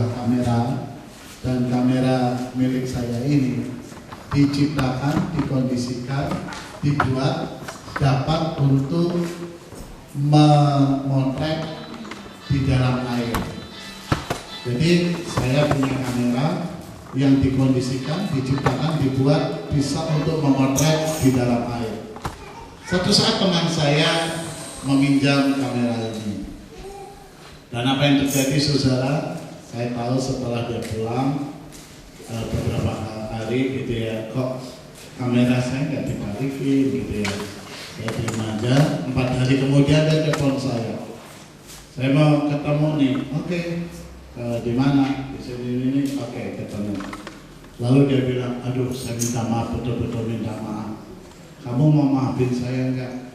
sebuah kamera, dan kamera milik saya ini diciptakan, dikondisikan, dibuat dapat untuk memotret di dalam air. Jadi saya punya kamera yang dikondisikan, diciptakan, dibuat bisa untuk memotret di dalam air. Suatu saat teman saya meminjam kamera ini, dan apa yang terjadi saudara, saya tahu setelah dia pulang beberapa hari gitu ya, kok kamera saya nggak dibalikin gitu ya. Saya terima aja. 4 hari kemudian dia telepon saya mau ketemu nih. Oke, di mana? Di sini ini. Oke, ketemu. Lalu dia bilang, aduh saya minta maaf, betul-betul minta maaf. Kamu mau maafin saya enggak?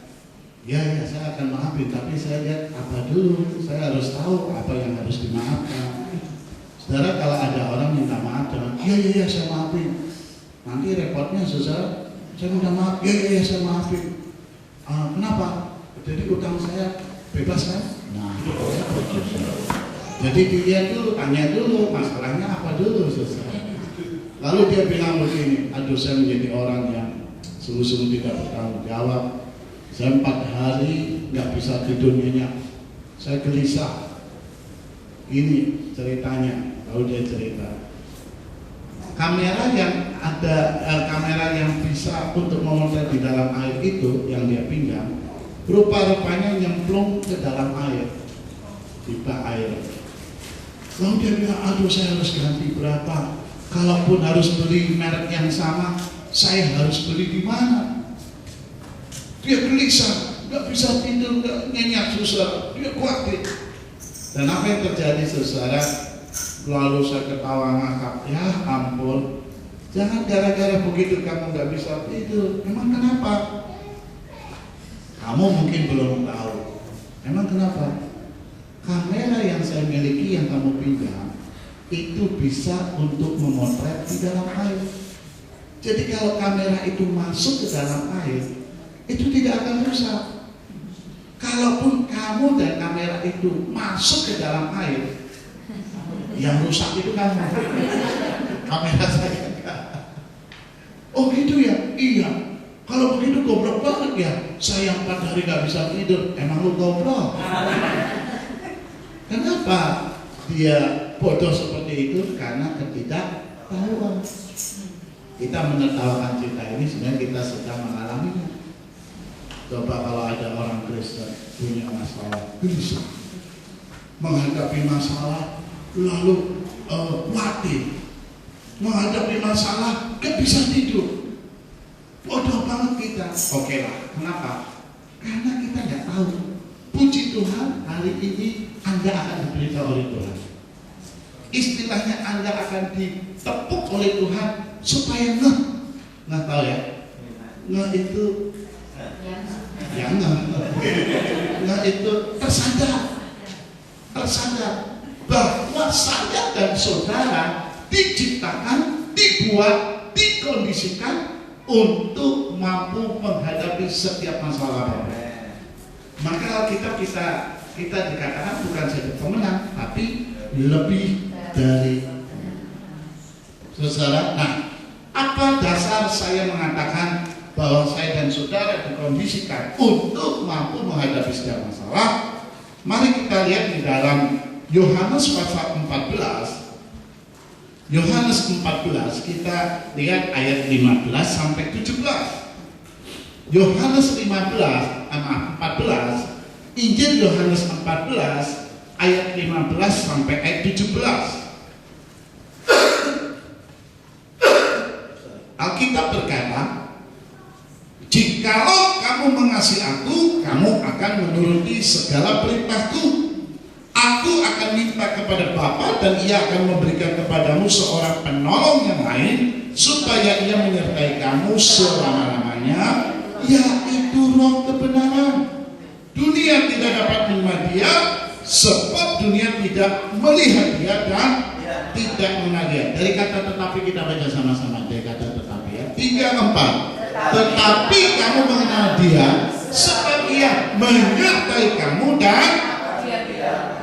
Ya, saya akan maafin, tapi saya lihat apa dulu. Saya harus tahu apa yang harus dimaafkan. Saudara, kalau ada orang minta maaf, jangan, iya saya maafin. Nanti repotnya saudara, saya minta maaf, iya saya maafin. Kenapa? Jadi utang saya bebas kan? Nah, jadi dilihat dulu, tanya dulu, masalahnya apa dulu saudara. Lalu dia bilang begini, aduh saya menjadi orang yang sungguh-sungguh tidak bertanggung jawab. Saya 4 hari nggak bisa tidur nyenyak, saya gelisah. Ini ceritanya. Lalu dia cerita, kamera yang bisa untuk memotret di dalam air itu yang dia pinjam, rupa-rupanya nyemplung ke dalam air, di bak air. Lalu dia bilang, aduh saya harus ganti berapa? Kalaupun harus beli merek yang sama, saya harus beli di mana? Dia gelisah, nggak bisa tidur, nggak nyenyak, susah, dia khawatir. Dan apa yang terjadi saudara? Lalu saya ketawa ngakak, ya ampun, jangan gara-gara begitu kamu nggak bisa tidur. Emang kenapa? Kamu mungkin belum tahu. Emang kenapa? Kamera yang saya miliki yang kamu pinjam itu bisa untuk memotret di dalam air. Jadi kalau kamera itu masuk ke dalam air, itu tidak akan rusak. Kalaupun kamu dan kamera itu masuk ke dalam air, yang rusak itu kamu, kamera saya enggak. Oh gitu ya? Iya. Kalau begitu goblok banget ya. Saya 4 hari gak bisa tidur. Emang lu goblok? Kenapa dia bodoh seperti itu? Karena ketidaktahuan. Kita menertawakan cerita ini sebenarnya kita sedang mengalaminya. Coba kalau ada orang Kristen punya masalah, gelisah, menghadapi masalah, lalu khawatir, menghadapi masalah, gak bisa tidur. Bodoh banget kita. Oke lah, kenapa? Karena kita nggak tahu. Puji Tuhan, hari ini Anda akan diberitahu oleh Tuhan. Istilahnya Anda akan ditepuk oleh Tuhan supaya nggak tahu ya. Nggak itu nggak itu tersadar bahwa saya dan saudara diciptakan, dibuat, dikondisikan untuk mampu menghadapi setiap masalah. Maka kita dikatakan bukan saja pemenang, tapi lebih dari saudara. Nah, apa dasar saya mengatakan bahwa saya dan saudara dikondisikan untuk mampu menghadapi setiap masalah? Mari kita lihat di dalam Yohanes pasal 14. Yohanes 14, kita lihat ayat 15 sampai 17. Yohanes 14, Injil Yohanes 14 ayat 15 sampai ayat 17. Alkitab berkata, jikalau kamu mengasihi aku, kamu akan menuruti segala perintahku. Aku akan minta kepada Bapa dan ia akan memberikan kepadamu seorang penolong yang lain, supaya ia menyertai kamu selama-lamanya, yaitu Roh kebenaran. Dunia tidak dapat menerima dia, sebab dunia tidak melihat dia dan tidak mengenal dia. Dari kata tetapi kita baca sama-sama, dari kata tetapi ya. 3, 4. Tetapi kamu mengenal dia, sebab ia menyertai kamu dan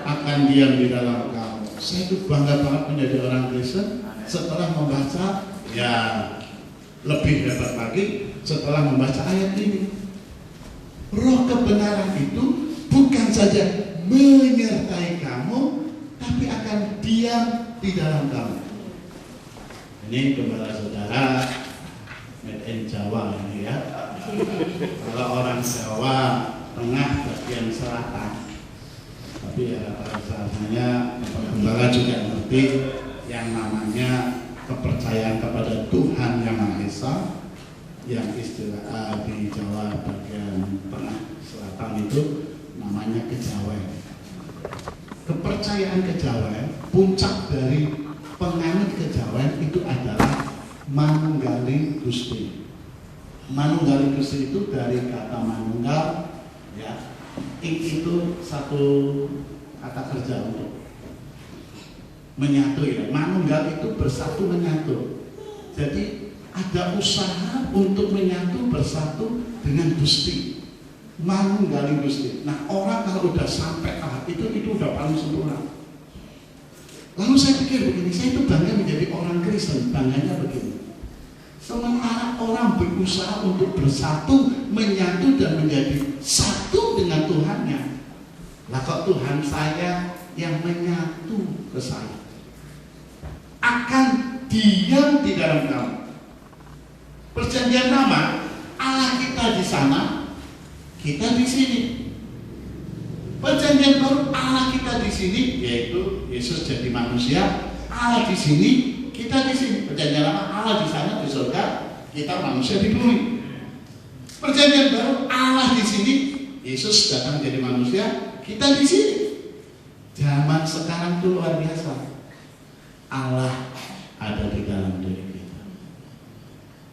akan diam di dalam kamu. saya itu bangga banget menjadi orang Kristen setelah membaca, ya lebih hebat lagi setelah membaca ayat ini. Roh kebenaran itu bukan saja menyertai kamu, tapi akan diam di dalam kamu. Ini gembala saudara made in Jawa ini ya. Kalau orang Jawa tengah bagian selatan, tapi ya rasanya gembala juga ngerti yang namanya kepercayaan kepada Tuhan Yang Maha Esa, yang istilah di Jawa bagian tengah selatan itu namanya kejawen. Kepercayaan kejawen, puncak dari penganut kejawen itu adalah manunggaling Gusti. Manunggaling Gusti itu dari kata manunggal, ya, itu satu kata kerja untuk menyatu ya. Manunggal itu bersatu menyatu. Jadi ada usaha untuk menyatu bersatu dengan Gusti. Manunggaling Gusti. Nah, orang kalau udah sampai tahap itu udah paling sempurna. Lalu saya pikir begini, saya itu bangga menjadi orang Kristen, bangganya begini. Sementara orang berusaha untuk bersatu, menyatu dan menjadi satu dengan Tuhannya. Lah kok Tuhan saya yang menyatu ke saya, akan diam di dalam kamu. Perjanjian lama, Allah kita di sana, kita di sini. Perjanjian baru, Allah kita di sini, yaitu Yesus jadi manusia, Allah di sini, kita di sini. Perjanjian lama, Allah di sana di surga, kita manusia di bumi. Perjanjian baru, Allah di sini, Yesus datang jadi manusia, kita di sini. Zaman sekarang itu luar biasa. Allah ada di dalam diri kita.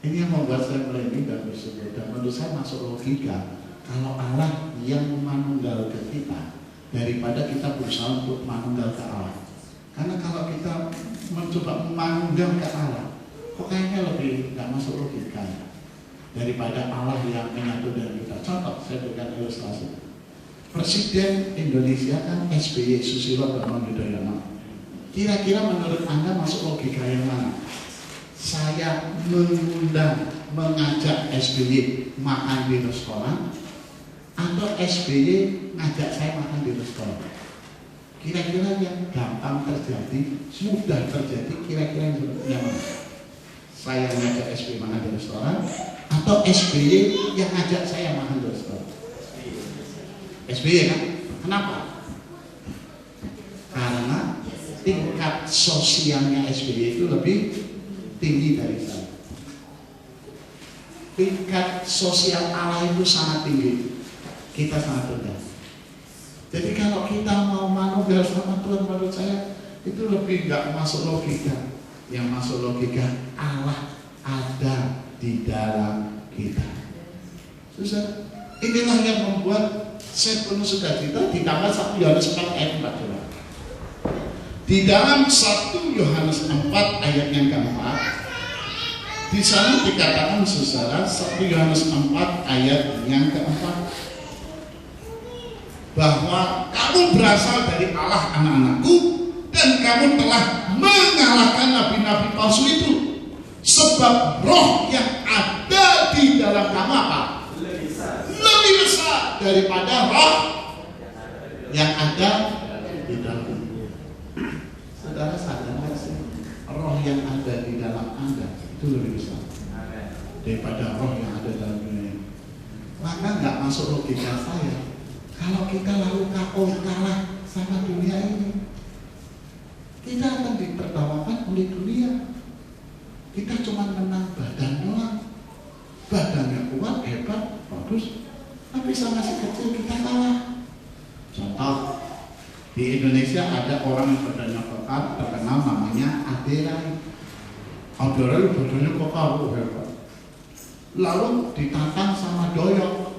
Ini yang membuat saya merinding dan bersyukur. Dan menurut saya masuk logika, kalau Allah yang manunggal ke kita, daripada kita berusaha untuk manunggal ke Allah. Karena kalau kita mencoba manunggal ke Allah, kok kayaknya lebih nggak masuk logika ya, daripada Allah yang menyatu dengan kita. Contoh, saya berikan ilustrasi. Presiden Indonesia kan SBY, Susilo Bambang Yudhoyono. Kira-kira menurut Anda masuk logika yang mana? Saya mengajak SBY makan di restoran, atau SBY ngajak saya makan di restoran? Kira-kira yang gampang terjadi, mudah terjadi, kira-kira yang mana? Saya ngajak SBY makan di restoran, atau SBY yang ngajak saya makan di restoran? SBY kan? Kenapa? Karena tingkat sosialnya SBY itu lebih tinggi dari saya. Tingkat sosial Allah itu sangat tinggi, kita sangat rendah. Jadi kalau kita mau manunggal sama Tuhan, menurut saya itu lebih nggak masuk logika. Yang masuk logika, Allah ada di dalam kita. Susah. Inilah yang membuat saya penuh sukacita, ditambah 1 Yohanes 4 ayat 4. Di dalam 1 Yohanes 4 ayat yang keempat, di sana dikatakan saudara, 1 Yohanes 4 ayat yang keempat, bahwa kamu berasal dari Allah anak-anakku, dan kamu telah mengalahkan nabi-nabi palsu itu, sebab roh yang ada di dalam kamu apa? Lebih besar daripada roh yang ada di dalam. Saudara sadar nggak sih, roh yang ada di dalam Anda itu lebih besar daripada roh yang ada dalam dunia ini. Maka nggak masuk logika saya kalau kita lalu kalah sama dunia ini, kita akan ditertawakan oleh dunia. Kita cuma menang badan doang, badannya kuat, hebat, bagus, tapi sama si kecil kita kalah. Contoh, di Indonesia ada orang yang badannya kekar, terkenal namanya Aderai. Aderai badannya kekar, hebat. Lalu ditantang sama Doyok,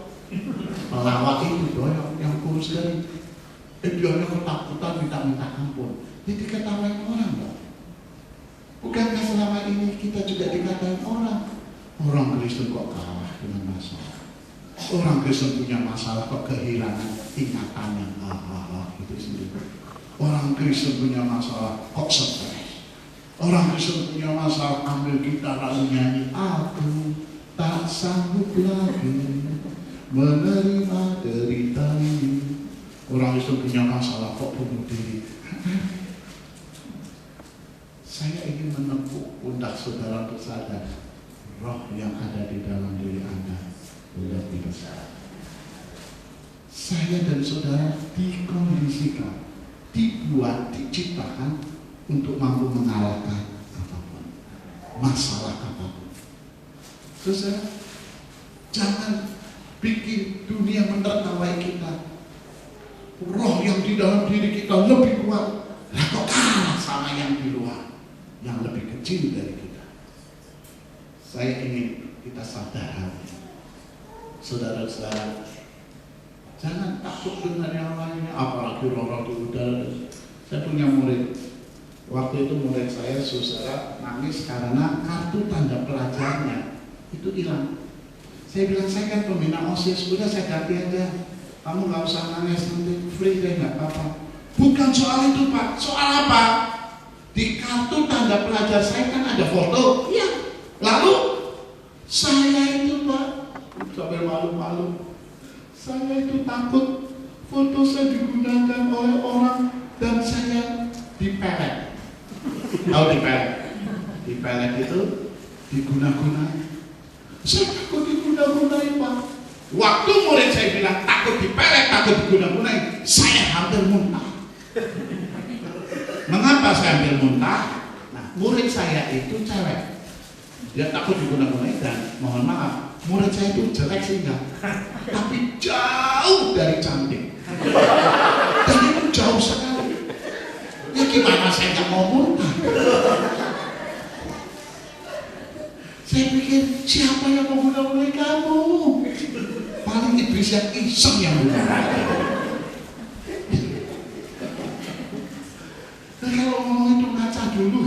pelawak itu Doyok yang kurus dari. Dia ketakutan minta ampun. Ini diketawain orang loh. Bukankah selama ini kita juga dikatain orang? Orang Kristen kok kalah dengan masalah. Orang Kristen punya masalah kok kehilangan ingatannya. Itu sendiri. Orang Kristen punya masalah kok stres. Orang Kristen punya masalah ambil gitar lalu nyanyi, aku tak sanggup lagi menerima derita ini. Orang Kristen punya masalah kok bunuh diri. Saya ingin menepuk pundak saudara untuk sadar, roh yang ada di dalam diri Anda lebih besar. Saya dan saudara dikondisikan, dibuat, diciptakan untuk mampu mengalahkan apapun, masalah apapun. Saudara, jangan bikin dunia menertawai kita. Roh yang di dalam diri kita lebih kuat, lah kok kalah sama yang di luar, yang lebih kecil dari kita. Saya ingin kita sadar hati. Saudara-saudara, jangan takut dengan yang lainnya, apalagi roh-roh di udara. Saya punya murid, waktu itu murid saya, saudara, nangis karena kartu tanda pelajarnya itu hilang. Saya bilang, saya kan pembina OSIS, udah saya ganti aja. Kamu nggak usah nangis, nanti free deh, nggak apa-apa. Bukan soal itu Pak, soal apa? Di kartu tanda pelajar saya kan ada foto. Iya. Lalu saya itu Pak, sampai malu-malu. Saya itu takut foto saya digunakan oleh orang dan saya diperet. Tahu diperet? Diperet itu diguna-guna. Saya takut diguna-gunain Pak. Waktu murid saya bilang takut diperet, takut diguna-gunain, saya hampir muntah. Mengapa saya hampir muntah? Nah, murid saya itu cewek. Dia takut diguna-gunain dan mohon maaf, murid saya itu jelek sih enggak, tapi jauh dari cantik. Dan itu jauh sekali. Ya gimana saya nggak mau muntah? Saya pikir siapa yang mau guna-gunain kamu? Paling iblis yang iseng yang guna-gunain. Nah, kalau ngomong itu ngaca dulu.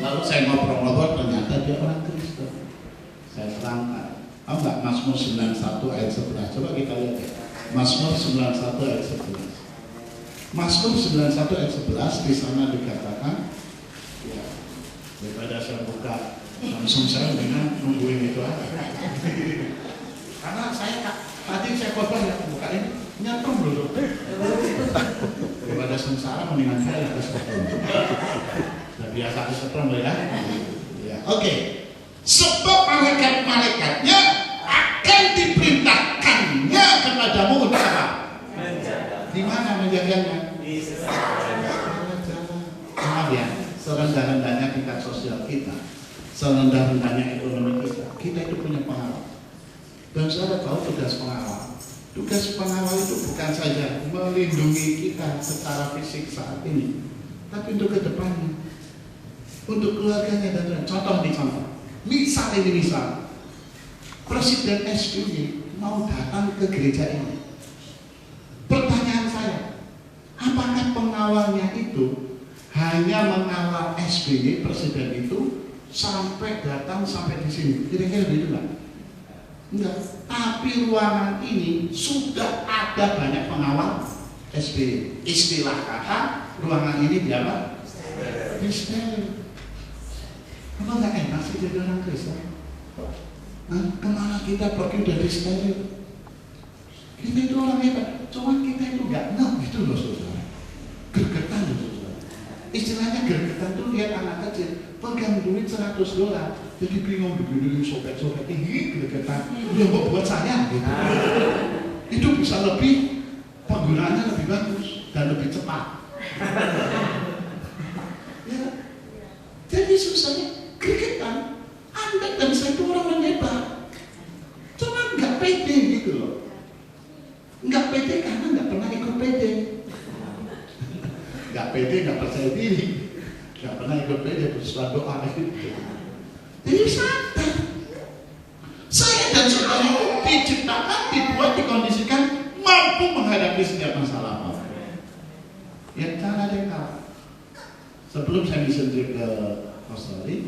Lalu saya ngobrol-ngobrol, ternyata dia orang Kristen. Saya terangkan, tahu nggak Mazmur 91 ayat 11? Coba kita lihat ya. Mazmur 91 ayat 11. Mazmur 91 ayat 11 di sana dikatakan, ya, daripada saya buka langsung saya dengan nungguin itu aja. Karena tadi saya khotbah ya buka ini nyetrum dulu. Daripada sengsara mendingan saya kesetrum. Sudah biasa kesetrum ya. Ya, oke. Sebab malaikat-malaikatnya akan diperintahkannya kepadamu untuk apa? Di mana menjaganya? Di maaf ya, serendah-rendahnya tingkat sosial kita, serendah-rendahnya ekonomi kita itu punya pengawal. Dan saudara tahu tugas pengawal. Tugas pengawal itu bukan saja melindungi kita secara fisik saat ini, tapi untuk kedepannya, untuk keluarganya dan lain. Contoh nih contoh. Misal Presiden SBY mau datang ke gereja ini. Pertanyaan saya, apakah pengawalnya itu hanya mengawal SBY Presiden itu sampai datang sampai di sini? Kira-kira begitu nggak? Enggak. Tapi ruangan ini sudah ada banyak pengawal SBY. Istilah kata ruangan ini diapa? Steril. Apa nggak enak sih jadi orang Kristen? Nah, kemana kita pergi udah di steril? Kita itu orang hebat, cuma kita itu nggak gitu loh saudara. Gergetan loh saudara. Istilahnya gergetan tuh lihat anak kecil pegang duit $100, jadi bingung begini sobek-sobek ini gergetan. Ya buat saya gitu. Itu bisa lebih penggunaannya lebih bagus dan lebih cepat. Ya. Jadi susahnya gergetan. Anda dan saya itu orang yang hebat, cuma nggak pede gitu loh. Nggak pede karena nggak pernah ikut pede. Nggak pede, nggak percaya diri, nggak pernah ikut pede bersuara doa gitu. Jadi sadar, saya dan saudara itu diciptakan, dibuat, dikondisikan mampu menghadapi setiap masalah apa. Ya cara dia. Sebelum saya mission trip ke Australia,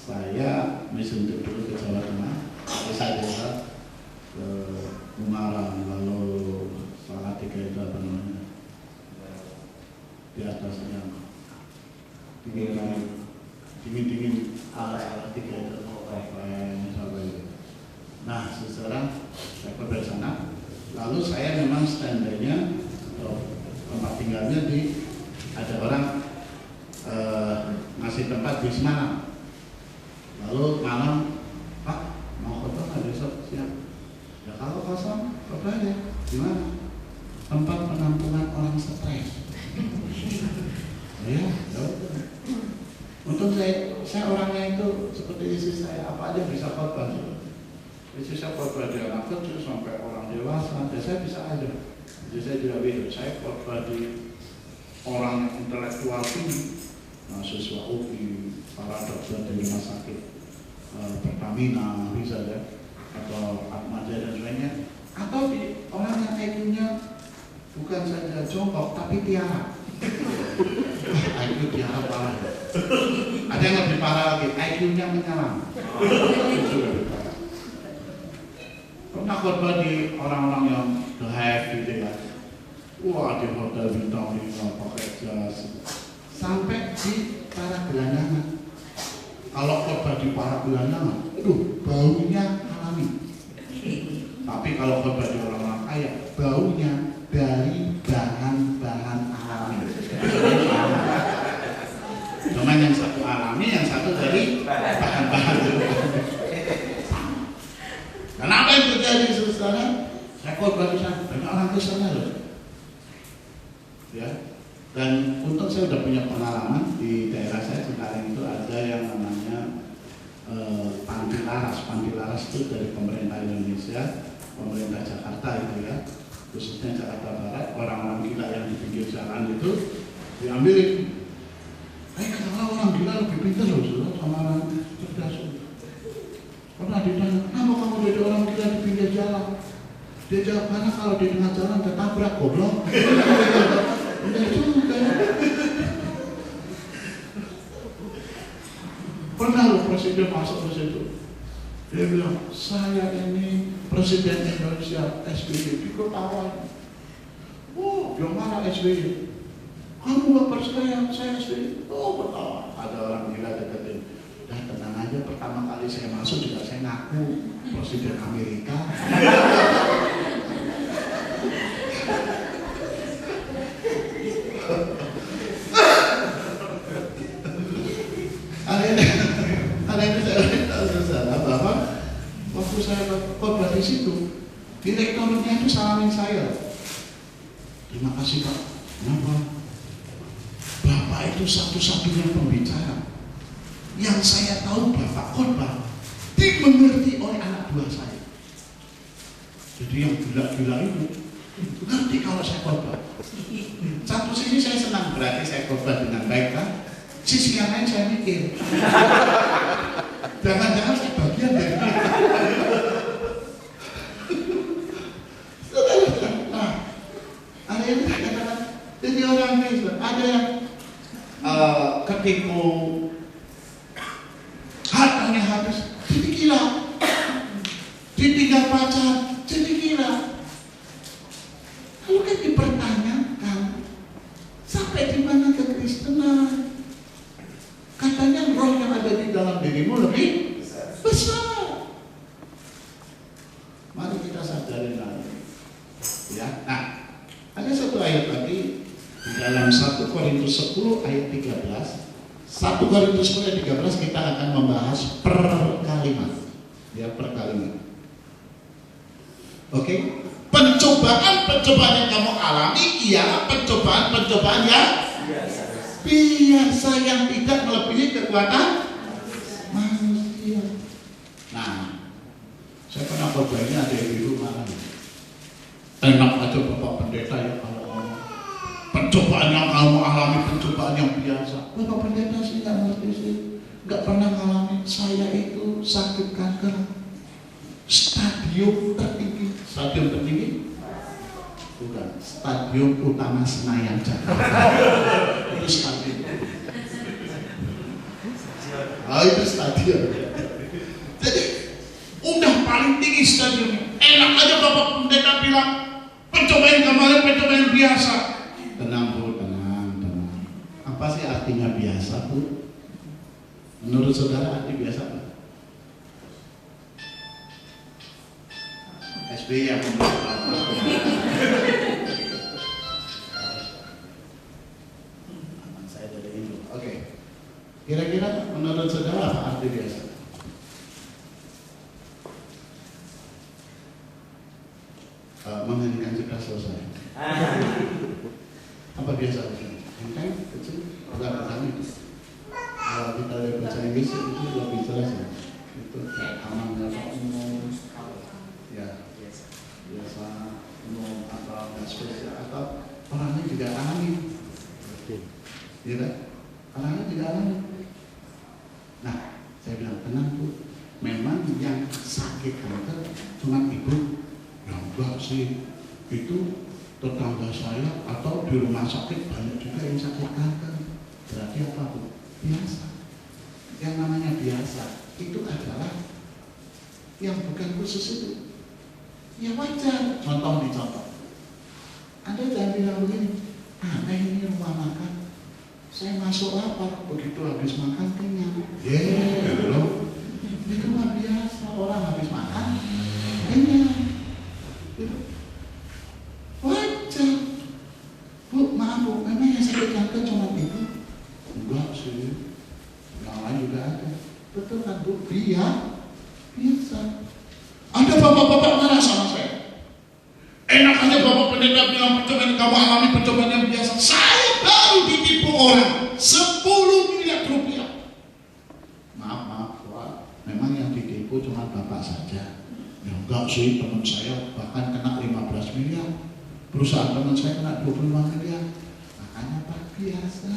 saya mission trip dulu ke Jawa Tengah, desa-desa. ke Ungaran, lalu Salatiga itu apa namanya, di atas yang dingin Salatiga itu sampai itu. Nah sekarang saya pergi sana, lalu saya memang standby-nya atau tempat tinggalnya di ada orang ngasih tempat di Semarang. Lalu malam, Pak mau khotbah nggak besok? Siap. Ya kalau kosong, khotbah aja. Gimana? Tempat penampungan orang stres. Ya, untuk saya orangnya itu seperti istri saya, apa aja bisa khotbah. Istri saya khotbah di anak kecil sampai orang dewasa, dan saya bisa aja. Jadi saya juga bisa. Saya khotbah di orang intelektual tinggi, mahasiswa UPI, para dokter di rumah sakit Pertamina bisa ya, atau Atmaja dan sebagainya, atau di orang yang IQ-nya bukan saja jongkok tapi tiara. IQ tiara parah. Ada yang lebih parah lagi, IQ-nya menyelam. Itu lebih parah. Pernah khotbah di orang-orang yang the have gitu ya. Wah di hotel bintang 5 pakai jas, sampai di para gelandangan. Kalau khotbah di para gelandangan, baunya alami. Tapi kalau khotbah di orang-orang kaya, baunya dari bahan-bahan alami. Cuman yang satu alami, yang satu dari bahan-bahan alami. Kenapa yang terjadi saudara? Saya khotbah di sana, banyak orang ke sana loh. Ya, dan untung saya sudah punya pengalaman di daerah saya sekarang itu ada yang namanya Panti Laras. Panti Laras itu dari pemerintah Indonesia, pemerintah Jakarta itu ya, khususnya Jakarta Barat. Orang-orang gila yang di pinggir jalan itu diambilin. Katakanlah orang gila lebih pintar loh sama orang cerdas. Pernah ditanya, kenapa kamu jadi orang gila di pinggir jalan? Dia jawab, karena kalau di tengah jalan tertabrak goblok. Udah juga. Pernah loh presiden masuk ke situ. Dia bilang, saya ini presiden Indonesia SBY. Diketawain. Oh, yang mana SBY? Kamu gak percaya saya SBY? Oh, ketawa. Ada orang gila deketin. Dah tenang aja, pertama kali saya masuk juga saya ngaku presiden Amerika. Ada yang saya bahwa waktu saya khotbah di situ, direkturnya itu salamin saya. Terima kasih Pak. Kenapa? Bapak itu satu-satunya pembicara yang saya tahu Bapak khotbah dimengerti oleh anak buah saya. Jadi yang gila-gila itu ngerti kalau saya khotbah. Satu sisi saya senang, berarti saya khotbah dengan baik kan? Sisi yang lain saya mikir, jangan-jangan saya bagian dari itu. Nah, ada yang katakan, jadi orang ini ada yang ketipu, hartanya habis, jadi gila, ditinggal pacar, jadi gila. Lalu kan dipertanyakan, sampai di mana kekristenan? Katanya roh yang ada di dalam dirimu lebih besar. Mari kita sadari lagi. Ya, nah, ada satu ayat lagi di dalam 1 Korintus 10 ayat 13. 1 Korintus 10 ayat 13 kita akan membahas per kalimat. Ya, per kalimat. Oke? Pencobaan-pencobaan yang kamu alami ialah pencobaan-pencobaan yang biasa yang tidak melebihi kekuatan manusia. Nah, saya pernah khotbah ini ada ibu marah. Enak aja Bapak Pendeta ya kalau ngomong. Pencobaan yang kamu alami pencobaan yang biasa. Bapak Pendeta sih nggak ngerti sih, nggak pernah mengalami. Saya itu sakit kanker stadium tertinggi. Stadium tertinggi? Bukan, Stadium Utama Senayan Jakarta. Itu stadium. Oh itu stadium. Jadi udah paling tinggi stadiumnya. Enak aja Bapak Pendeta bilang pencobaan kemarin pencobaan biasa. Tenang Bu, tenang. Apa sih artinya biasa Bu? Menurut saudara arti biasa apa? SBY yang saya dari Indo. Oke. Kira-kira menurut saudara apa arti biasa? Mengheningkan sudah selesai. Apa biasa? Hengkang kecil, agak itu. Kalau kita lihat bahasa Inggris itu lebih jelas ya. Itu amannya umum, ya biasa umum atau nggak spesial atau orangnya juga alami, ya kan? Orangnya juga alami. Nah, saya bilang tenang Bu, memang yang sakit kanker cuma ibu. Ya enggak sih, itu tetangga saya atau di rumah sakit banyak juga yang sakit kanker. Berarti apa Bu? Biasa. Yang namanya biasa itu adalah yang bukan khusus itu. Ya wajar. Contoh. Anda jangan bilang begini, aneh ini rumah makan, saya masuk lapar, begitu habis makan kenyang. Loh, itu mah biasa, orang habis makan kenyang. Wajar. Bu, maaf Bu, memang yang sakit kanker cuma ibu? Enggak sih, yang lain juga ada. Betul kan Bu? Biasa. Ada bapak-bapak marah sama saya. Enak aja Bapak Pendeta bilang percobaan kamu alami percobaan yang biasa. Saya baru ditipu orang 10 miliar rupiah. Maaf Pak, memang yang ditipu cuma Bapak saja. Ya enggak sih, teman saya bahkan kena 15 miliar. Perusahaan teman saya kena 25 miliar. Makanya Pak biasa.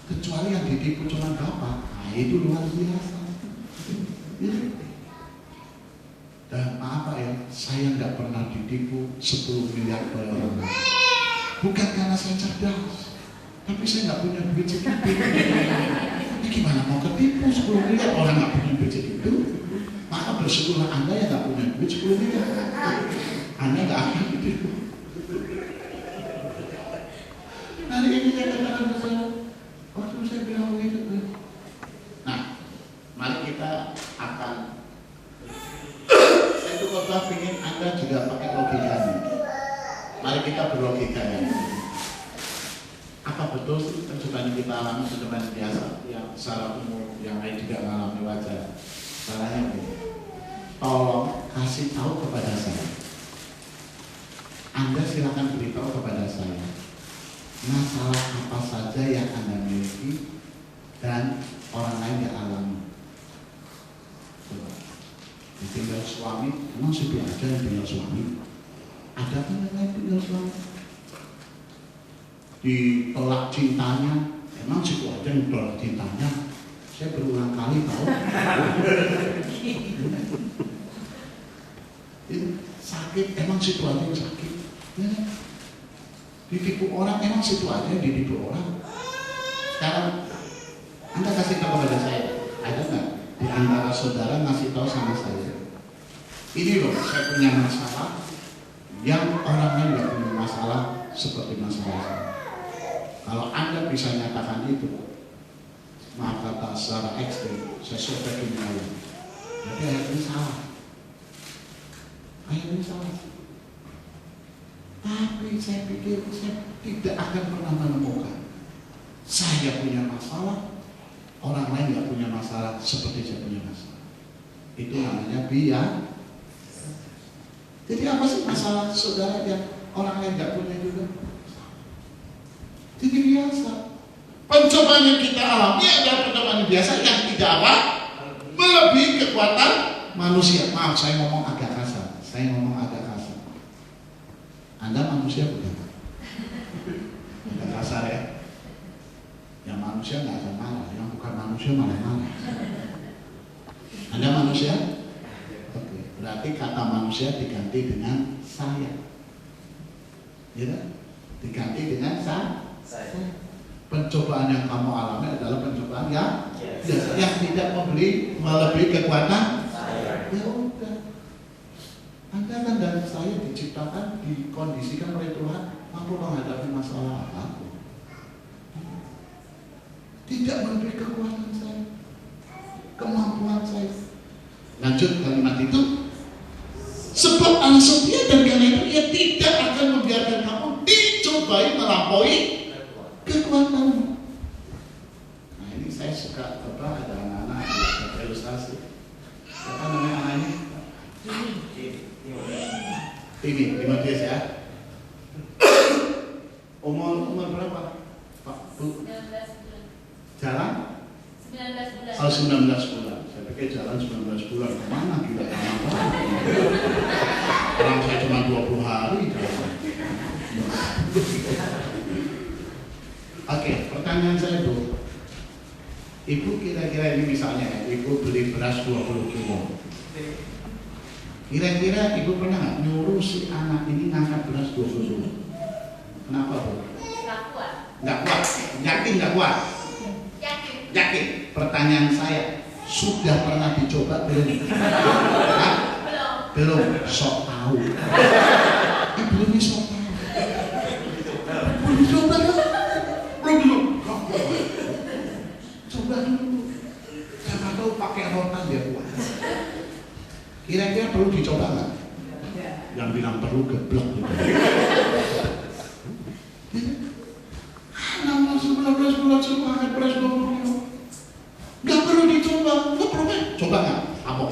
Kecuali yang ditipu cuma Bapak, nah itu luar biasa. Dan maaf Pak ya, saya nggak pernah ditipu 10 miliar oleh orang lain. Bukan karena saya cerdas, tapi saya nggak punya duit segitu. Ini gimana mau ketipu 10 miliar orang nggak punya duit segitu? Maka bersyukurlah Anda yang nggak punya duit 10 miliar. Anda nggak akan ditipu. Hari ini saya katakan ke saya, waktu saya bilang begitu. Nah, mari kita akan. Saya itu khotbah ingin Anda juga pakai logikanya. Mari kita berlogika ya. Apa betul sih pencobaan kita alami pencobaan biasa yang secara umum yang lain juga mengalami wajar? Caranya begini. Tolong kasih tahu kepada saya. Anda silakan beritahu kepada saya masalah apa saja yang Anda miliki dan orang lain yang alami. Coba. Ditinggal suami, emang situ aja yang tinggal suami? Ada kan yang lain tinggal suami? Ditolak cintanya, emang situ aja yang ditolak cintanya? Saya berulang kali tahu. Sakit, emang situ aja yang sakit? Ya. Ditipu orang, emang situ aja yang ditipu orang? Sekarang Anda kasih tahu kepada saya, ada nggak di antara saudara ngasih tahu sama saya, ini loh saya punya masalah yang orang lain nggak punya masalah seperti masalah saya. Kalau Anda bisa nyatakan itu, maaf kata secara ekstrim, saya sobek dunia. Jadi ayat ini salah. Tapi saya pikir saya tidak akan pernah menemukan saya punya masalah, orang lain nggak punya masalah seperti saya punya masalah. Itu namanya biasa. Jadi apa sih masalah saudara yang orang lain nggak punya juga? Jadi biasa. Pencobaan yang kita alami adalah pencobaan biasa yang tidak apa? Melebihi kekuatan manusia. Maaf, saya ngomong agak kasar. Anda manusia bukan? Agak kasar ya. Yang manusia nggak akan marah, yang bukan manusia malah marah. Anda manusia? Oke, berarti kata manusia diganti dengan saya. Ya, diganti dengan saya. Pencobaan yang kamu alami adalah pencobaan yang tidak melebihi kekuatan saya. Ya udah. saya diciptakan, dikondisikan oleh Tuhan mampu menghadapi masalah apapun. Tidak memberi kekuatan saya, kemampuan saya. Lanjut kalimat itu. Sebab Allah setia dan karena itu Ia tidak akan membiarkan kamu dicobai melampaui kekuatanmu. Nah ini saya suka ada anak-anak yang ilustrasi. Siapa namanya anaknya? Ini Timotius ya. Umur berapa? Pak Bu? 19 bulan. Jalan? 19 bulan. Oh 19 bulan. Saya pikir jalan 19 bulan. Kemana kita lama? Orang saya cuma 20 hari jalan. Oke, pertanyaan saya Bu. Ibu kira-kira ini misalnya Ibu beli beras 20 kilo. Kira-kira Ibu pernah nggak nyuruh si anak ini ngangkat beras 20 kilo? Kenapa Bu? Nggak kuat. Nggak kuat. Yakin nggak kuat? Yakin. Yakin. Pertanyaan saya, sudah pernah dicoba belum? Hah? Belum. Belum. Sok tahu. Ibu ini sok tahu. Belum dicoba kan? Belum. Coba dulu. Siapa tahu pakai rotan dia kuat. Kira-kira perlu dicoba nggak? Yang bilang perlu geblok gitu. Nama 19 bulan semangat beras 20 kilo. Nggak perlu dicoba, nggak perlu kan? Coba nggak? Kapok.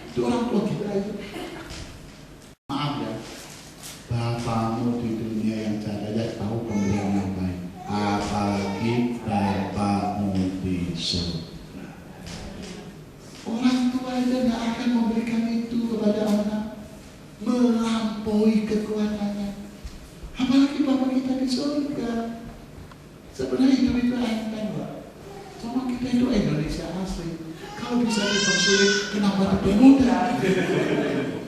Itu orang tua kita itu. Maaf ya, bapakmu di dunia yang jaya tahu pemberian yang baik. Apalagi bapakmu di surga. Orang tua aja nggak akan memberikan itu kepada anak melampaui kekuatannya. Apalagi Bapak kita di surga. Sebenarnya hidup itu enteng, Pak. Cuma kita itu Indonesia asli. Kalau bisa dipersulit, kenapa dipermudah?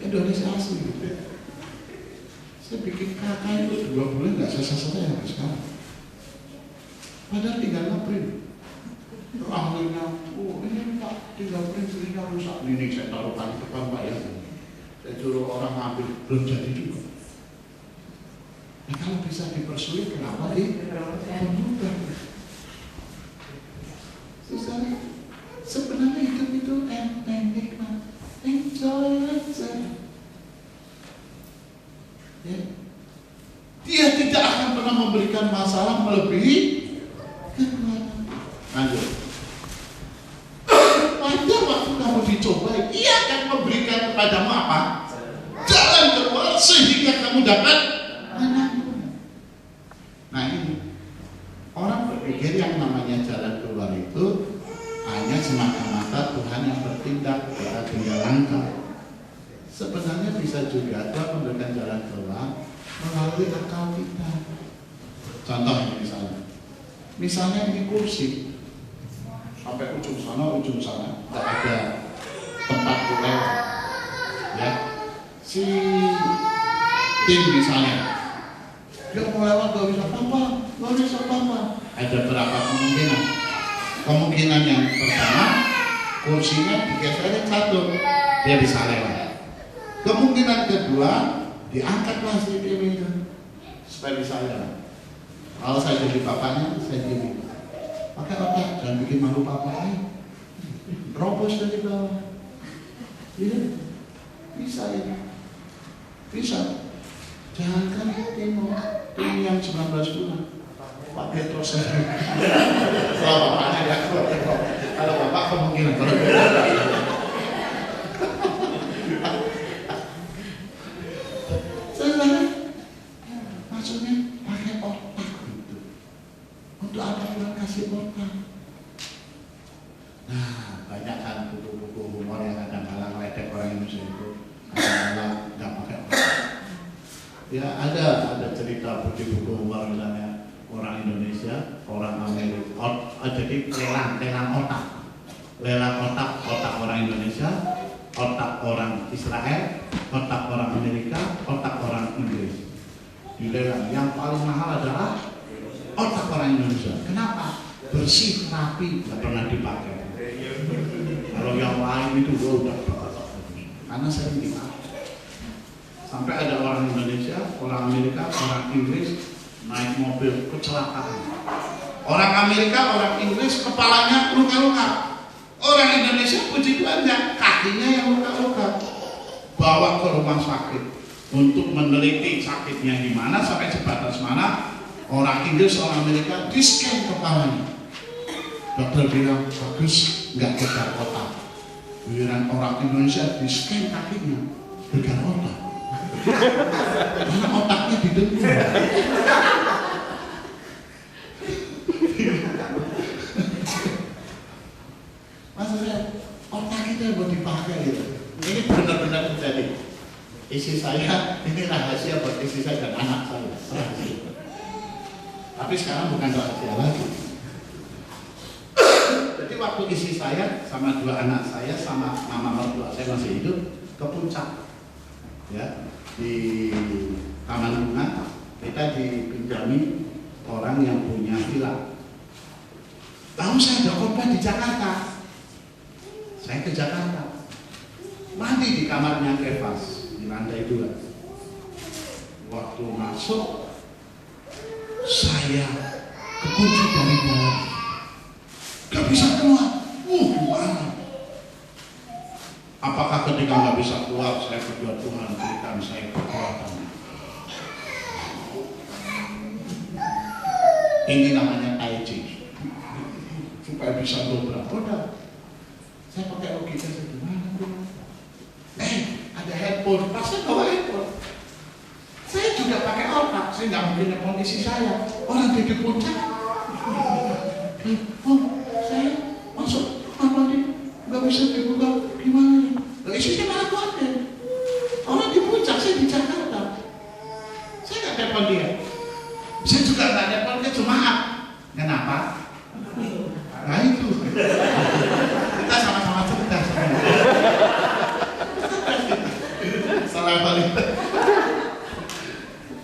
Indonesia asli. Saya bikin kakak itu 2 bulan nggak selesai sampai sekarang. Padahal tinggal ngeprint. Ahlinya, ini Pak, tinggal print sehingga rusak. Ini saya taruh kali depan Pak ya. Saya suruh orang ngambil, belum jadi juga. Nah kalau bisa dipersulit, kenapa dipermudah? Sebenarnya hidup itu enteng, nikmat, enjoy aja. Ya. Dia tidak akan pernah memberikan masalah melebihi kekuatan. Lanjut. Pada waktu kamu dicobai, Ia akan memberikan kepadamu apa? Jalan keluar sehingga kamu dapat menanggung. Nah ini orang berpikir yang namanya jalan keluar itu hanya semata-mata Tuhan yang bertindak, kita tinggal langkah. Sebenarnya bisa juga Tuhan memberikan jalan keluar melalui akal kita. Contoh ini misalnya ini kursi sampai ujung sana, tidak ada tempat lewat. Ya, si tim misalnya, dia mau lewat gak bisa apa-apa. Ada berapa kemungkinan? Kemungkinan yang pertama, kursinya digeserin satu, dia bisa lewat. Kemungkinan kedua, diangkatlah si tim itu supaya bisa lewat. Kalau saya jadi bapaknya, saya gini, pakai otak, jangan bikin malu papa. Robos dari bawah. Ya, bisa ya. Bisa. Jangan kan tim yang 19 bulan. Pak Petrus saja. Kalau bapaknya ya, kalau bapak kemungkinan kalau maksudnya pakai otak gitu. Untuk apa Tuhan kasih otak? Nah, banyak kan buku-buku humor yang kadang-kadang meledek orang Indonesia itu, kadang-kadang nggak pakai otak. Ya ada cerita di buku humor misalnya orang Indonesia, orang Amerika, jadi lelang otak orang Indonesia, otak orang Israel, otak orang Amerika, otak orang Inggris. Dilelang, yang paling mahal adalah otak orang Indonesia. Kenapa? Bersih, rapi, nggak pernah dipakai. Kalau yang lain itu udah karena sering dipakai. Sampai ada orang Indonesia, orang Amerika, orang Inggris naik mobil kecelakaan. Orang Amerika, orang Inggris kepalanya luka-luka. Orang Indonesia puji Tuhan kakinya yang luka-luka. Bawa ke rumah sakit untuk meneliti sakitnya di mana sampai sebatas mana. Orang Inggris, orang Amerika di scan kepalanya. Dokter bilang bagus, nggak gegar otak. Giliran orang Indonesia di scan kakinya, gegar otak. Karena otaknya didengkur. Maksudnya otak kita mau dipakai gitu. Ini benar-benar terjadi. Isi saya, ini rahasia buat isi saya dan anak saya. Rahasia. Tapi sekarang bukan rahasia lagi. Jadi waktu isi saya sama dua anak saya sama mama mertua saya masih hidup ke puncak, ya, di Taman Bunga. Kita dipinjami orang yang punya villa. Lalu saya ada khotbah di Jakarta. Saya ke Jakarta, mandi di kamarnya Kefas di lantai 2. Waktu masuk, saya kekunci dari dalam, gak bisa keluar. Gimana? Apakah ketika gak bisa keluar, saya berdoa Tuhan berikan saya kekuatan. Ini namanya Tai Chi, supaya bisa dobrak. Udah, saya pakai logika sederhana. Ada handphone, pas saya bawa handphone. Saya juga pakai otak, saya nggak mungkin nelfon isi saya. Orang di puncak. Oh, saya masuk apa nih? Nggak bisa dibuka, gimana nih? Isinya malah kode. Orang di puncak, saya di Jakarta. Saya nggak telepon dia. Saya juga nggak telepon ke jemaat. Kenapa? Nah itu. Kita sama-sama cerdas. Salah balik.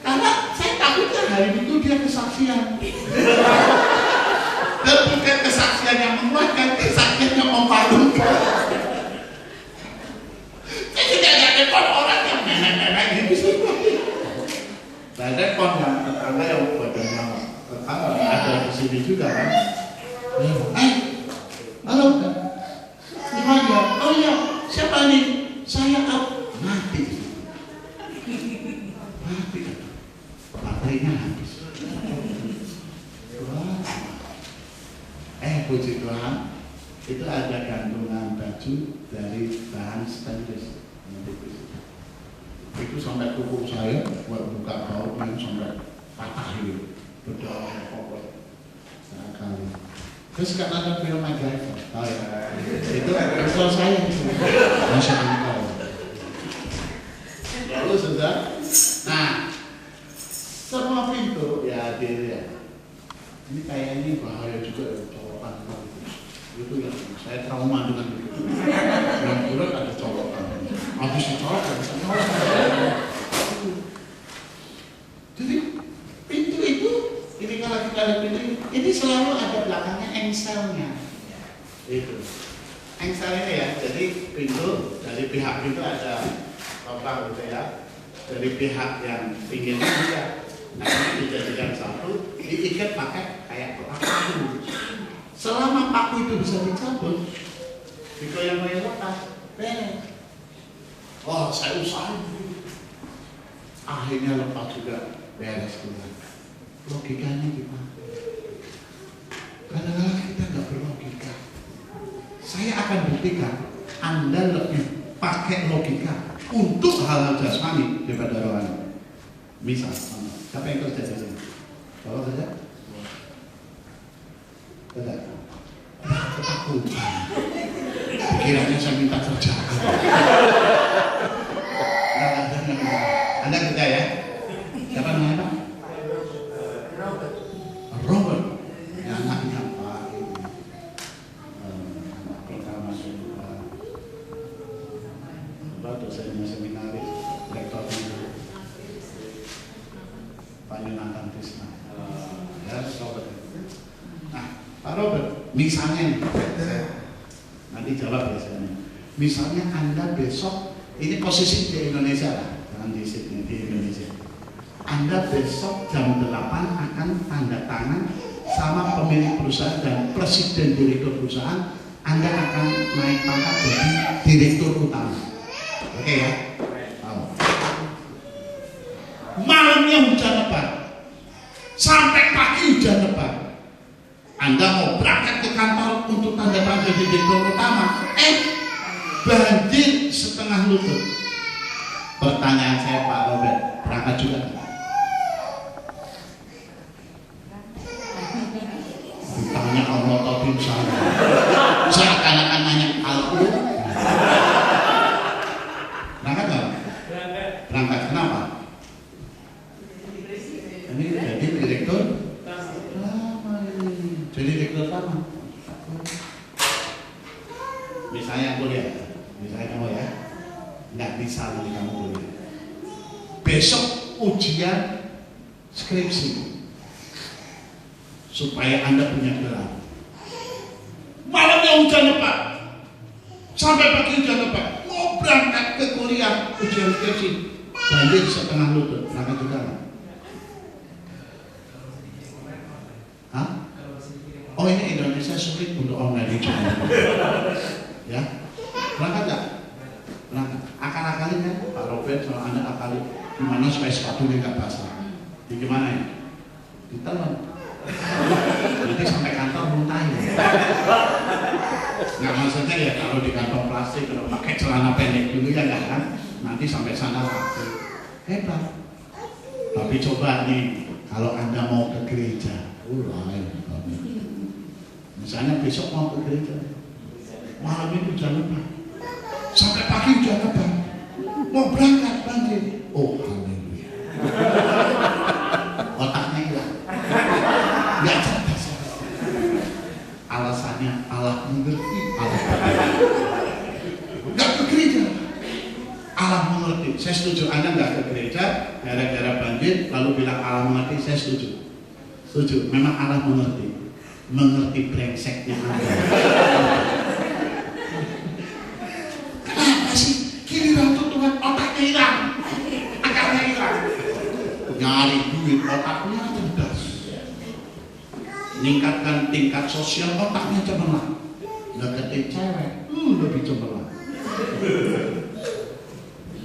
Karena saya takutnya hari itu dia kesaksian. Dan bukan kesaksian yang menguatkan, kesaksian yang memalukan. Saya tidak ada telepon orang yang nenek-nenek gitu. Saya telepon yang tetangga yang badannya tetangga ada di sini juga kan. Halo, gimana? Oh iya, siapa nih? Saya mati. Baterainya habis. Puji Tuhan, itu ada gantungan baju dari bahan stainless. Itu sampai kuku saya buat buka bautnya sampai patah gitu. Berdoa pokok sekali. Terus kan ada film MacGyver, tahu ya? Itu kalau saya itu masih tahu. Lalu sudah, nah semua pintu ya hadir. Ini kayaknya bahaya juga ya, colokan itu yang saya trauma dengan itu. Yang bulat ada colokan, habis dicolok ya bisa nyolok. Jadi pintu itu, ini kalau kita lihat pintu ini selalu ada belakangnya engselnya. Itu engsel ini ya, jadi pintu dari pihak pintu ada apa gitu ya, dari pihak yang pinggirnya juga. Nah ini dijadikan satu, diikat pakai kayak paku. Selama paku itu bisa dicabut, digoyang-goyang lepas, beres. Oh saya usahain, akhirnya lepas juga, beres juga. Logikanya gimana? Kadang-kadang kita nggak berlogika. Saya akan buktikan Anda lebih pakai logika untuk hal-hal jasmani daripada rohani. Misal, siapa yang kerja di sini? Bapak kerja? Tidak. Ketakutan. Pikirannya saya minta kerja. Anda kerja ya? Siapa namanya Pak? Robert. Ya, anaknya Pak. Anak pertama juga. Bapak dosennya seminaris, rektornya Pak Yonatan Tisna. Ya, Robert. Nah, Pak Robert, misalnya nih, nanti jawab biasanya. Misalnya Anda besok, ini posisi di Indonesia lah, katakan di Sydney, di Indonesia. Anda besok jam 8 akan tanda tangan sama pemilik perusahaan dan presiden direktur perusahaan. Anda akan naik pangkat jadi direktur utama. Oke ya? Malamnya hujan lebat, sampai pagi hujan lebat. Anda mau berangkat ke kantor untuk tanda tangan jadi direktur utama, banjir setengah lutut. Pertanyaan saya Pak Robert, berangkat juga nggak? Ditanya Allah atau tim saya, seakan-akan nanya aku. Berangkat nggak? Berangkat, kenapa? Ini jadi direktur utama ini. Jadi direktur utama. Misalnya kuliah, misalnya kamu ya, nggak bisa nanti kamu kuliah. Besok ujian skripsi supaya Anda punya gelar. Malamnya hujan lebat, sampai pagi hujan lebat. Mau berangkat ke kuliah ujian skripsi, banjir setengah lutut. Berangkat juga nggak? Hah? Oh ini Indonesia sulit untuk online ujian. Ya, berangkat nggak? Berangkat. Akal-akalin kan Pak Robert sama Anda akali gimana supaya sepatunya nggak basah? Di gimana ya? Ditelan. Nanti sampai kantor muntah ya. Nggak maksudnya ya kalau di kantong plastik kalau pakai celana pendek dulu ya nggak kan? Nanti sampai sana rapi. Hebat. Tapi coba nih kalau Anda mau ke gereja, lain. Misalnya besok mau ke gereja, malam itu hujan lebat, sampai pagi hujan lebat, mau berangkat banjir. Oh haleluya. Otaknya hilang, nggak cerdas. Alasannya Allah mengerti, Allah nggak ke gereja. Allah mengerti. Saya setuju. Anda nggak ke gereja gara-gara banjir, lalu bilang Allah mengerti. Saya setuju. Setuju. Memang Allah mengerti. Mengerti brengseknya Anda. Kenapa sih giliran tuh Tuhan otaknya hilang, akalnya hilang, nyari duit otaknya cerdas, meningkatkan tingkat sosial otaknya cemerlang, deketin cewek lebih cemerlang,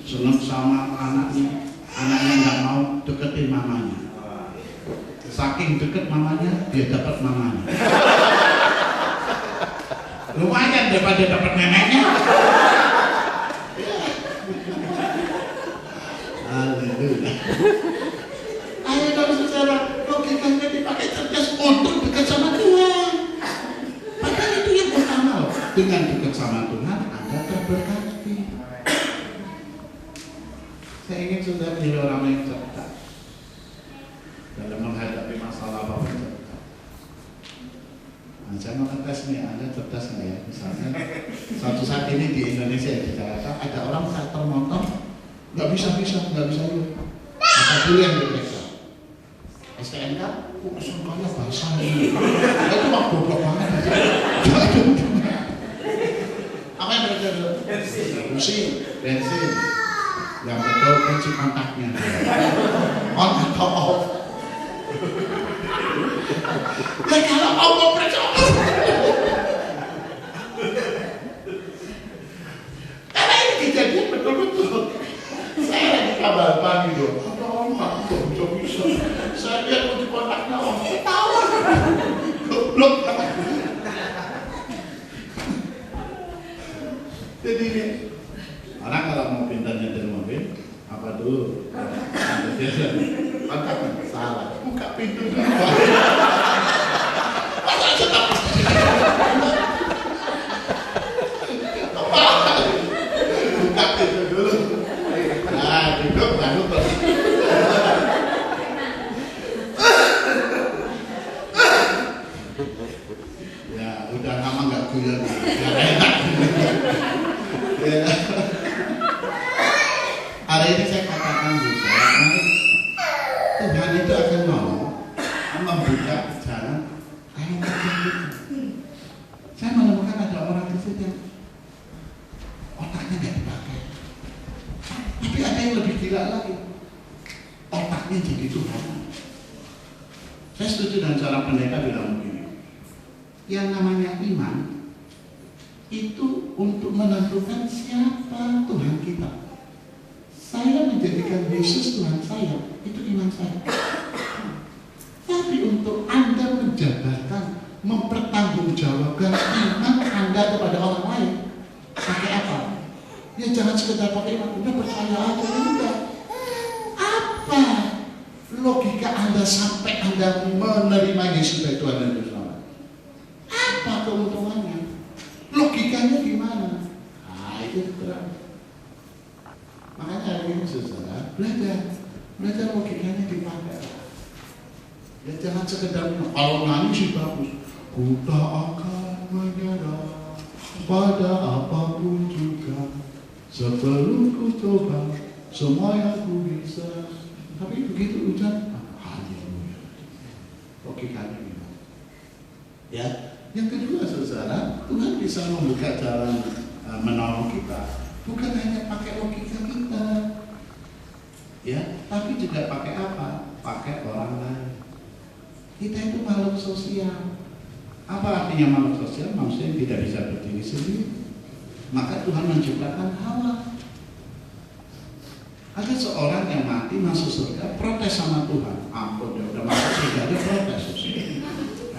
seneng sama anaknya nggak mau deketin mamanya. Saking deket mamanya, dia dapat mamanya. Lumayan daripada dapat neneknya. Haleluya. Ayo kalau secara logikanya dipakai cerdas untuk dekat sama Tuhan. Padahal itu yang pertama loh. Dengan dekat sama Tuhan, Anda terberkati. Saya ingin sudah menjadi orang yang cerdas dalam menghadapi masalah apapun cerdas. Nah, saya mau tes nih, Anda cerdas nggak ya? Misalnya suatu saat ini di Indonesia di Jakarta ada orang starter motor nggak bisa yuk. Apa dulu yang diperiksa? STNK? STNK-nya basah ini. Itu mah goblok banget. Apa yang mereka dulu? Bensin. Yang betul kunci kontaknya. On atau off? Ya kalau Allah percaya karena ini kejadian betul-betul. Saya lagi kabar pagi loh, ada orang nggak bisa. Saya lihat kunci kontaknya orang ketawa, goblok banget. Jadi ini orang kalau mau pintar nyetir mobil apa dulu? Kontaknya salah, buka pintu dulu. Masa tetap buka pintu dulu. Nah, duduk baru ya udah lama nggak guyon, nggak enak. Hari ini saya katakan juga, Tuhan itu akan mau membuka jalan kayak gitu. Saya menemukan ada orang di situ yang otaknya nggak dipakai, tapi ada yang lebih gila tidak lagi. Otaknya jadi Tuhan. Saya setuju dengan cara pendeta bilang begini. Yang namanya iman itu untuk menentukan siapa Tuhan kita. Saya menjadikan Yesus Tuhan saya, itu iman saya. Tapi untuk Anda menjabarkan, mempertanggungjawabkan iman Anda kepada orang lain, pakai apa? Ya jangan sekedar pakai iman, udah percaya aja, udah. Apa logika Anda sampai Anda menerima Yesus sebagai Tuhan dan Juru Selamat? Apa keuntungannya? Logikanya gimana? Nah itu terang. Makanya hari ini saudara belajar logikanya dipakai. Ya jangan sekedar kalau nangis sih bagus. Ku tak akan menyerah pada apapun juga sebelum ku coba semua yang ku bisa. Tapi begitu ucap, haleluya. Logikanya gimana? Ya, yang kedua saudara, Tuhan bisa membuka jalan menolong kita. Bukan hanya pakai logika kita, ya, tapi juga pakai apa? Pakai orang lain. Kita itu makhluk sosial. Apa artinya makhluk sosial? Manusia yang tidak bisa berdiri sendiri. Maka Tuhan menciptakan Hawa. Ada seorang yang mati masuk surga, protes sama Tuhan. Ampun, dia udah masuk surga, dia protes.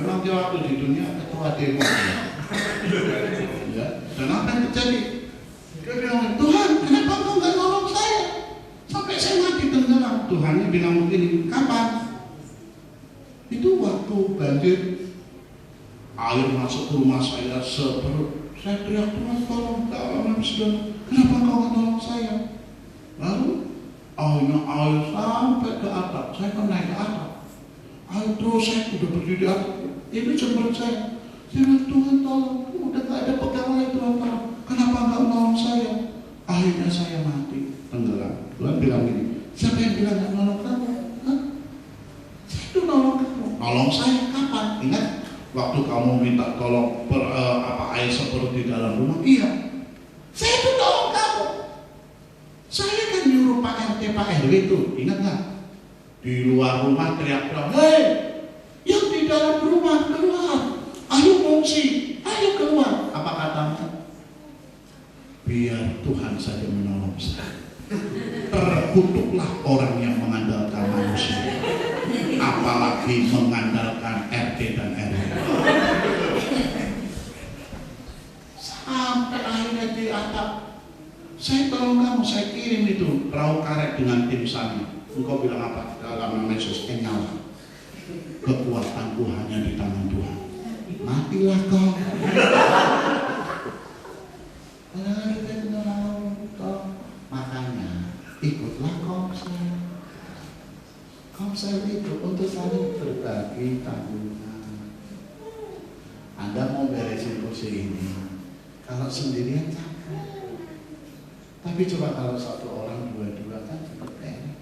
Memang dia waktu di dunia ketua demo. Ya, dan apa yang terjadi? Dia bilang, Tuhan, kenapa engkau nggak nolong saya? Sampai saya mati tenggelam. Tuhannya bilang begini, kapan? Itu waktu banjir, air masuk ke rumah saya seperut. Saya teriak, Tuhan tolong, kenapa engkau nggak nolong saya? Lalu air sampai ke atap. Saya kan naik ke atap. Air terus saya udah berdiri di atap. Ini jembat saya. Saya bilang, Tuhan tolong, udah nggak ada pegawai, Tuhan tolong. Kenapa nggak nolong saya? Akhirnya saya mati, tenggelam. Tuhan bilang gini, siapa yang bilang nggak nolong kamu? Hah? Saya itu nolong kamu. Nolong saya kapan? Ingat waktu kamu minta tolong air seperut di dalam rumah? Iya. Saya itu nolong kamu. Saya kan nyuruh Pak RT, Pak RW itu, ingat nggak? Di luar rumah teriak-teriak, hei, yang di dalam rumah keluar, ayo ngungsi, ayo keluar. Apa katamu? Biar Tuhan saja menolong saya. Terkutuklah orang yang mengandalkan manusia, apalagi mengandalkan RT dan RW. Sampai akhirnya di atap, saya tolong kamu, saya kirim itu perahu karet dengan tim SAMI. Engkau bilang apa? Dalam nama Yesus, nyala. Kekuatanku hanya di tangan Tuhan. Matilah kau. Kita kau. Makanya ikutlah Komsel. Komsel itu untuk saling berbagi tanggungan. Anda mau beresin kursi ini, kalau sendirian capek. Tapi coba kalau satu orang dua-dua kan cepet enak.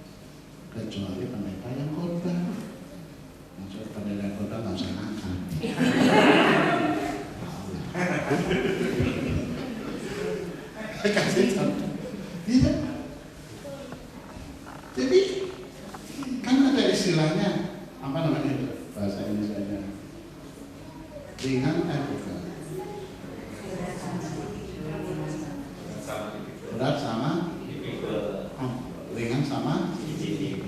Kecuali pendeta yang korban. Maksud pendeta yang korban nggak usah ngangkat. Kasih contoh. Tidak. Jadi kan ada istilahnya apa namanya itu bahasa Indonesia-nya ringan bukan berat sama ringan sama jadi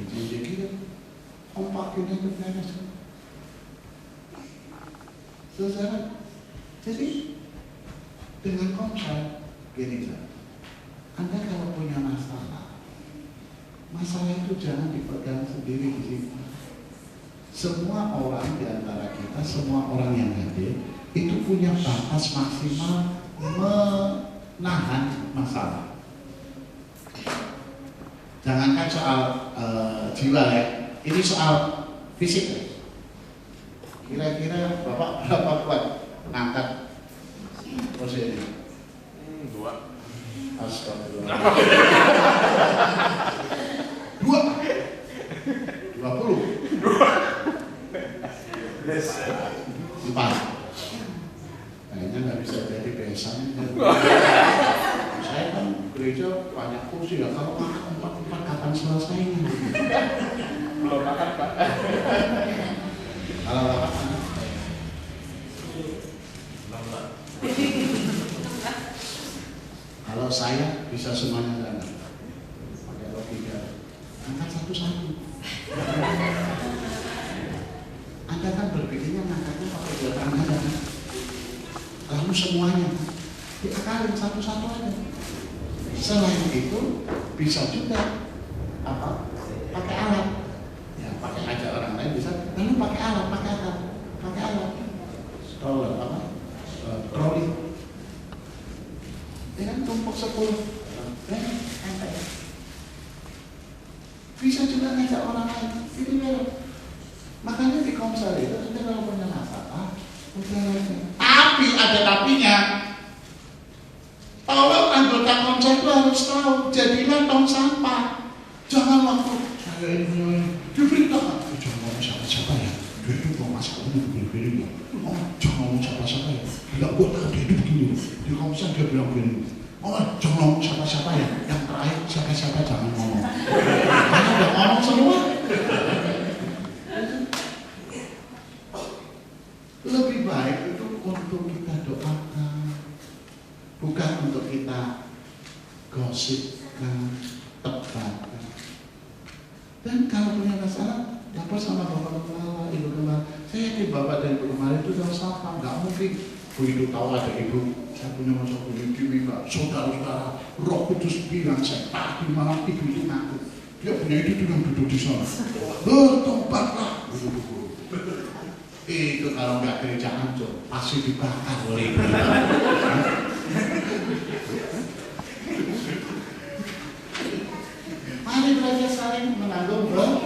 kompakin itu beres. Saudara, jadi dengan Komsel gini kan, Anda kalau punya masalah itu jangan dipegang sendiri di sini. Semua orang di antara kita, semua orang yang hadir itu punya batas maksimal menahan masalah. Jangankan soal jiwa ya, ini soal fisik ya. Kira-kira Bapak berapa kuat ngangkat kursi ini? 2. Astagfirullah. 20. 4. Kayaknya nggak bisa jadi besan. Saya kan gereja banyak kursi ya, kalau makan 4 kapan selesainya? Belum makan, Pak. Kalau makan kalau saya bisa semuanya kan, pakai logika, angkat satu-satu. Anda kan berpikirnya ngangkatnya pakai 2 tangan kan? Lalu semuanya diakalin satu-satu aja. Selain itu bisa juga apa? Pakai alat. Ya, pakai aja orang lain bisa. Lalu pakai alat. Stroller apa? Troli. Dengan tumpuk 10. Bisa juga ngajak orang lain. Ini baru. Makanya di Komsel itu kita kalau punya masalah, tapi ada tapinya. Tolong anggota Komsel itu harus tahu, jadilah tong sampah. Jangan waktu saya ini diberitakan, jangan ngomong siapa-siapa ya. Dia itu mau masalah ini begini-begini ya. Oh, jangan ngomong siapa-siapa ya. Tidak gue tahu dia itu begini. Di Komsel dia bilang begini. Oh, jangan ngomong siapa-siapa ya. Yang terakhir siapa-siapa jangan ngomong. Karena udah ngomong semua. Lebih baik itu untuk kita doakan, bukan untuk kita gosipkan, tebarkan. Dan kalau punya masalah, lapor sama Bapak Kepala, Ibu Kepala. Saya yakin Bapak dan Ibu Kepala itu sudah sapa, nggak mungkin. Begitu tahu ada Ibu, saya punya masalah begini, Mbak. Saudara-saudara, Roh Kudus bilang saya tadi malam Ibu itu ngaku. Dia punya itu yang duduk di sana. Bertobatlah, itu kalau nggak gereja hancur pasti dibakar oleh ibu. Mari belajar saling menanggung beban.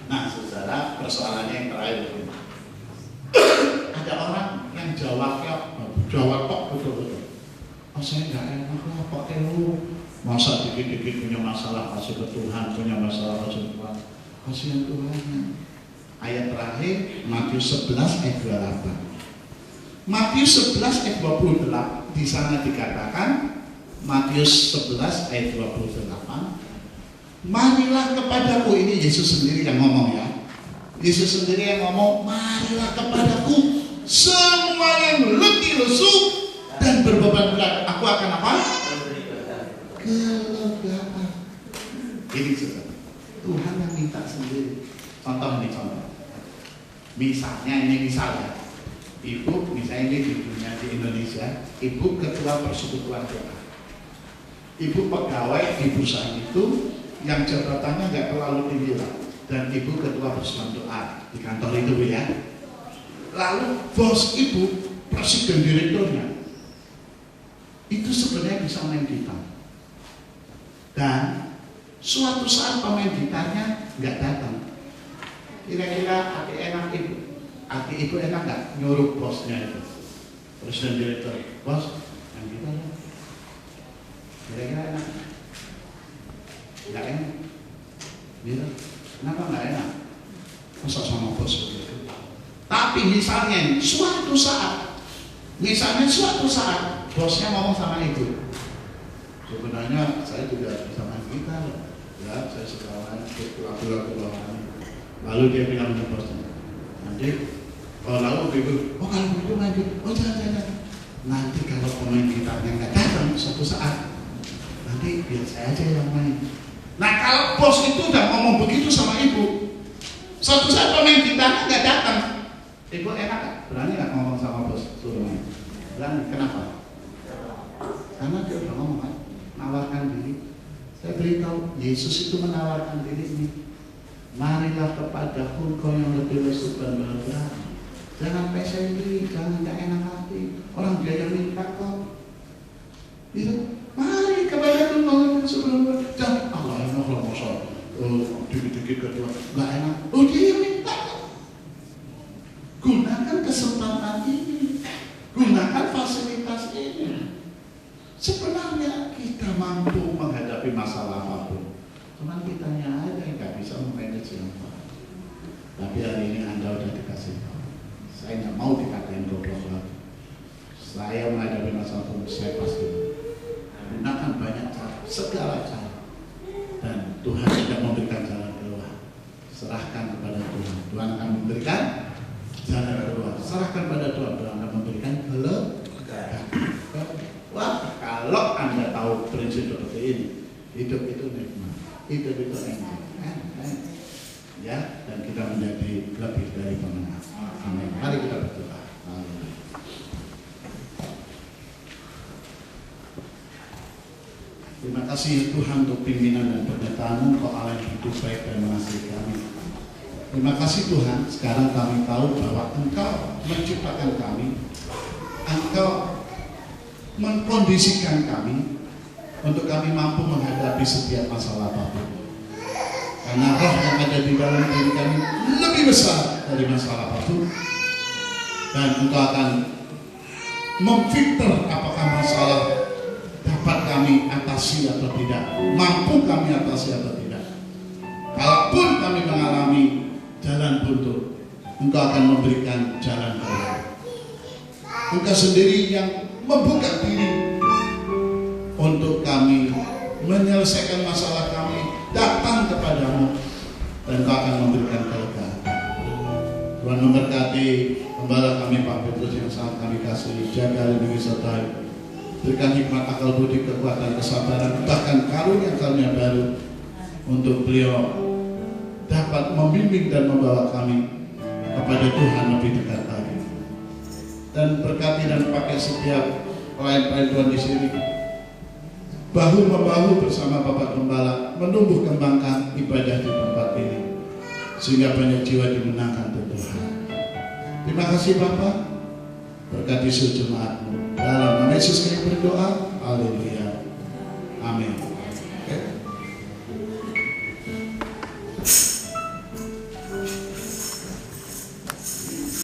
Nah, saudara, persoalannya yang terakhir ini. Ada orang yang jawab kok betul-betul. Oh, saya nggak enak lah pakai lu. Masa dikit-dikit punya masalah kasih ke Tuhan, punya masalah kasih ke Tuhan. Kasihan Tuhannya. Ayat terakhir Matius 11 ayat 28. Matius 11 ayat 28 di sana dikatakan, Matius 11 ayat 28. Marilah kepadaku, ini Yesus sendiri yang ngomong ya. Yesus sendiri yang ngomong, marilah kepadaku semua yang letih lesu dan berbeban berat, aku akan apa? Kelegaan. Ini saudara. Tuhan yang minta sendiri. Contoh. Misalnya Ibu misalnya ini di dunia di Indonesia, Ibu ketua persekutuan doa. Ibu pegawai di perusahaan itu yang jabatannya nggak terlalu tinggi lah, dan Ibu ketua persekutuan doa di kantor itu ya. Lalu bos Ibu presiden direkturnya itu sebenarnya bisa main gitar, dan suatu saat pemain gitarnya nggak datang. Kira-kira hati ibu enak nggak nyuruh bosnya itu, presiden direktur, bos, yang gitar ya? Kira-kira enak? Nggak enak. Gitu. Kenapa nggak enak? Masa sama bos begitu? Tapi misalnya suatu saat bosnya ngomong sama ibu, sebenarnya saya juga bisa main gitar. Ya, saya sekarang lagu-lagu rohani. Lalu dia bilang ke bosnya, nanti kalau ibu, kalau ibu main gitar, jangan. Nanti kalau pemain gitarnya nggak datang suatu saat, nanti biar saya aja yang main. Nah, kalau bos itu udah ngomong begitu sama ibu, suatu saat pemain gitarnya nggak datang, ibu enak nggak? Berani nggak ngomong sama bos suruh main? Berani. Kenapa? Karena dia udah ngomong kan, nawarkan diri. Saya beritahu, Yesus itu menawarkan diri ini. Marilah kepadaku kau yang lebih lesu dan berat. Jangan peseli, jangan gak enak hati. Orang dia yang minta kau. Itu, mari kepadaku kau yang lesu dan berat. Jangan, Allah enak lah masa dikit-dikit kedua, gak enak. Oh, dia yang minta kau. Gunakan kesempatan ini. Gunakan fasilitas ini. Sebenarnya kita mampu menghadapi masalah apapun, cuma kitanya aja yang nggak bisa memanage yang baik. Tapi hari ini Anda udah dikasih tahu, saya nggak mau dikatain goblok lagi. Saya menghadapi masalah pun saya pasti gunakan banyak cara, segala cara, dan Tuhan tidak memberikan jalan keluar. Serahkan kepada Tuhan. Tuhan akan memberikan jalan keluar. Serahkan pada Tuhan. Tuhan akan memberikan kelegaan. Wah, kalau Anda tahu prinsip seperti ini, hidup itu nikmat, hidup itu enak, ya, dan kita menjadi lebih dari pemenang. Amin. Mari kita berdoa. Amin. Terima kasih Tuhan untuk pimpinan dan penyertaan-Mu, Kau Allah yang hidup baik dan mengasihi kami. Terima kasih Tuhan, sekarang kami tahu bahwa Engkau menciptakan kami, Engkau mengkondisikan kami untuk kami mampu menghadapi setiap masalah apapun. Karena roh yang ada di dalam diri kami lebih besar dari masalah apapun. Dan Engkau akan memfilter apakah masalah dapat kami atasi atau tidak, mampu kami atasi atau tidak. Kalaupun kami mengalami jalan buntu, Engkau akan memberikan jalan keluar. Engkau sendiri yang membuka diri untuk kami menyelesaikan masalah kami, datang kepadamu, dan Engkau akan memberikan kelegaan. Tuhan memberkati gembala kami Pak Petrus yang sangat kami kasih, jaga lindungi sertai. Berikan hikmat, akal budi, kekuatan, kesabaran, bahkan karunia-karunia baru untuk beliau dapat membimbing dan membawa kami kepada Tuhan lebih dekat lagi. Dan berkati dan pakai setiap pelayan-pelayan Tuhan di sini, bahu-membahu bersama Bapak Gembala, menumbuh kembangkan ibadah di tempat ini, sehingga banyak jiwa dimenangkan untuk Tuhan. Terima kasih Bapak, berkati seluruh jemaat-Mu. Dalam nama Yesus kami berdoa. Haleluya. Amin.